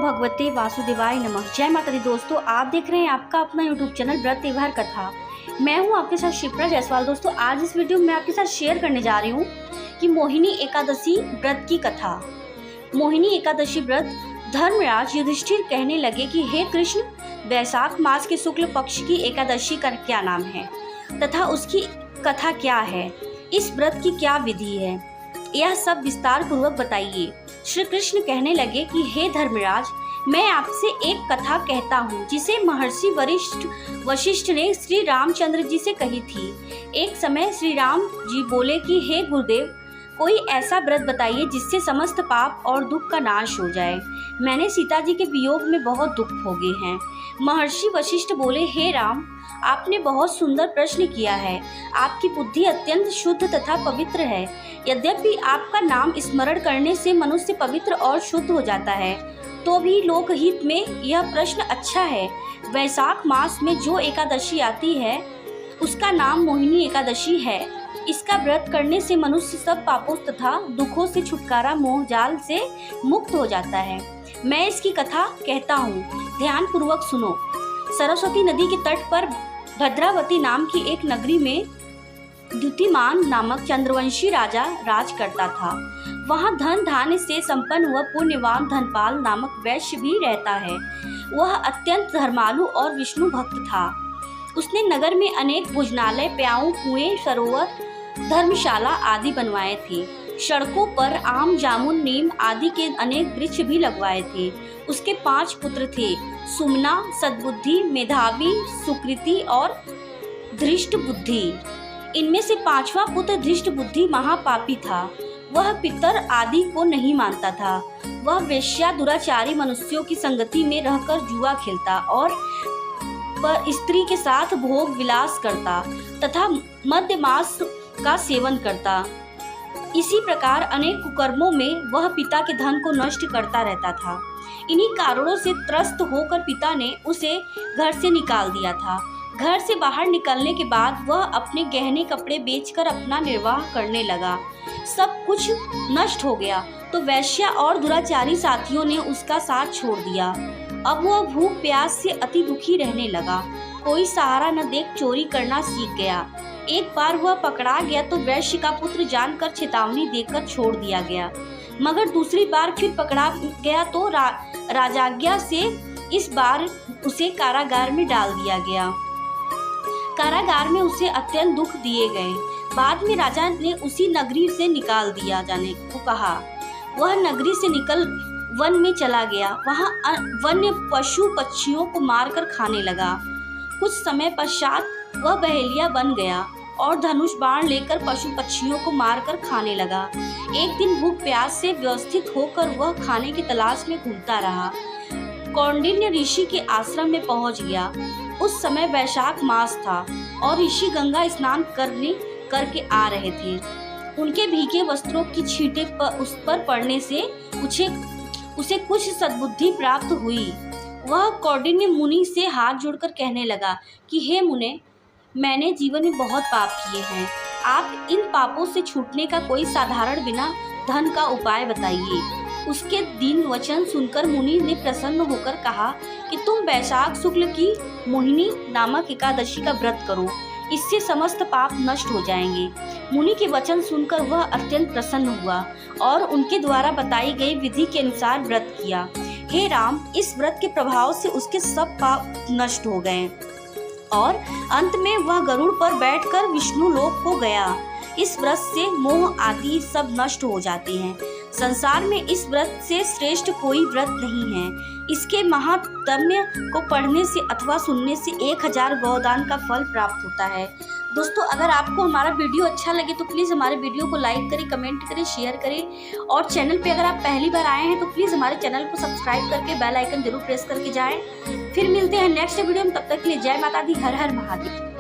भगवते वासुदेवाय नमः। जय माता दी दोस्तों, आप देख रहे हैं आपका अपना यूट्यूब चैनल व्रत त्योहार कथा। मैं हूं आपके साथ शिप्रा जायसवाल। दोस्तों, आज इस वीडियो में आपके साथ शेयर करने जा रही हूं कि मोहिनी एकादशी व्रत की कथा। मोहिनी एकादशी व्रत धर्मराज युधिष्ठिर कहने लगे कि हे कृष्ण, वैशाख मास के शुक्ल पक्ष की एकादशी का क्या नाम है तथा उसकी कथा क्या है, इस व्रत की क्या विधि है, यह सब विस्तार पूर्वक बताइए। श्री कृष्ण कहने लगे कि हे धर्मराज, मैं आपसे एक कथा कहता हूँ जिसे महर्षि वशिष्ठ ने श्री रामचंद्र जी से कही थी। एक समय श्री राम जी बोले कि हे गुरुदेव, कोई ऐसा व्रत बताइए जिससे समस्त पाप और दुख का नाश हो जाए। मैंने सीता जी के वियोग में बहुत दुख भोगे हैं। महर्षि वशिष्ठ बोले, हे राम, आपने बहुत सुंदर प्रश्न किया है। आपकी बुद्धि अत्यंत शुद्ध तथा पवित्र है। यद्यपि आपका नाम स्मरण करने से मनुष्य पवित्र और शुद्ध हो जाता है, तो भी लोकहित में यह प्रश्न अच्छा है। वैशाख मास में जो एकादशी आती है उसका नाम मोहिनी एकादशी है। इसका व्रत करने से मनुष्य सब पापों तथा दुखों से छुटकारा, मोह जाल से मुक्त हो जाता है। मैं इसकी कथा कहता हूँ, ध्यान पूर्वक सुनो। सरस्वती नदी के तट पर भद्रावती नाम की एक नगरी में द्युतिमान नामक चंद्रवंशी राजा राज करता था। वहाँ धन धान्य से संपन्न हुआ पुण्यवान धनपाल नामक वैश्य भी रहता है। वह अत्यंत धर्मालु और विष्णु भक्त था। उसने नगर में अनेक भोजनालय, प्याऊ, कुएं, सरोवर, धर्मशाला आदि बनवाए थे। सड़कों पर आम, जामुन, नीम आदि के अनेक वृक्ष भी लगवाए थे। उसके 5 पुत्र थे, सुमना, सद्बुद्धि, मेधावी, सुकृति और धृष्ट बुद्धि। इनमें से 5वां पुत्र धृष्ट बुद्धि महापापी था। वह पितर आदि को नहीं मानता था। वह वेश्या, दुराचारी मनुष्यों की संगति में रहकर जुआ खेलता और पर स्त्री के साथ भोग विलास करता तथा मद्य मांस का सेवन करता। इसी प्रकार अनेक कुकर्मों में वह पिता के धन को नष्ट करता रहता था। इन्हीं कारणों से त्रस्त होकर पिता ने उसे घर से निकाल दिया था। घर से बाहर निकलने के बाद वह अपने गहने कपड़े बेचकर अपना निर्वाह करने लगा। सब कुछ नष्ट हो गया तो वेश्या और दुराचारी साथियों ने उसका साथ छोड़ दिया। अब वह भूख प्यास से अति दुखी रहने लगा। कोई सहारा न देख चोरी करना सीख गया। एक बार वह पकड़ा गया तो वैश्य का पुत्र जानकर चेतावनी देकर छोड़ दिया गया, मगर दूसरी बार फिर पकड़ा गया तो राजाज्ञा से इस बार उसे कारागार में डाल दिया गया। कारागार में उसे अत्यंत दुख दिए गए। बाद में राजा ने उसी नगरी से निकाल दिया जाने को कहा। वह नगरी से निकल वन में चला गया। वहाँ वन्य पशु पक्षियों को मारकर खाने लगा। कुछ समय पश्चात वह बहेलिया बन गया और धनुष बाण लेकर पशु पक्षियों को मारकर खाने लगा। एक दिन भूख प्यास से व्यवस्थित होकर वह खाने की तलाश में घूमता रहा। कौंडिन्य ऋषि के आश्रम में पहुंच गया। उस समय वैशाख मास था और ऋषि गंगा स्नान करके आ रहे थे। उनके भीगे वस्त्रों की छींटे उस पर पड़ने से उसे कुछ सद्बुद्धि प्राप्त हुई। वह कौंडिन्य मुनि से हाथ जोड़कर कहने लगा कि हे मुने, मैंने जीवन में बहुत पाप किए हैं। आप इन पापों से छूटने का कोई साधारण बिना धन का उपाय बताइए। उसके दीन वचन सुनकर मुनि ने प्रसन्न होकर कहा कि तुम वैशाख शुक्ल की मोहिनी नामक एकादशी का व्रत करो, इससे समस्त पाप नष्ट हो जाएंगे। मुनि के वचन सुनकर वह अत्यंत प्रसन्न हुआ और उनके द्वारा बताई गई विधि के अनुसार व्रत किया। हे राम, इस व्रत के प्रभाव से उसके सब पाप नष्ट हो गए और अंत में वह गरुड़ पर बैठकर विष्णु लोक को गया। इस व्रत से मोह आदि सब नष्ट हो जाते हैं। संसार में इस व्रत से श्रेष्ठ कोई व्रत नहीं है। इसके महात्म्य को पढ़ने से अथवा सुनने से 1000 गोदान का फल प्राप्त होता है। दोस्तों, अगर आपको हमारा वीडियो अच्छा लगे तो प्लीज़ हमारे वीडियो को लाइक करें, कमेंट करें, शेयर करें और चैनल पे अगर आप पहली बार आए हैं तो प्लीज़ हमारे चैनल को सब्सक्राइब करके बेल आइकन जरूर प्रेस करके जाएं। फिर मिलते हैं नेक्स्ट वीडियो में, तब तक के लिए जय माता दी, हर हर महादेव।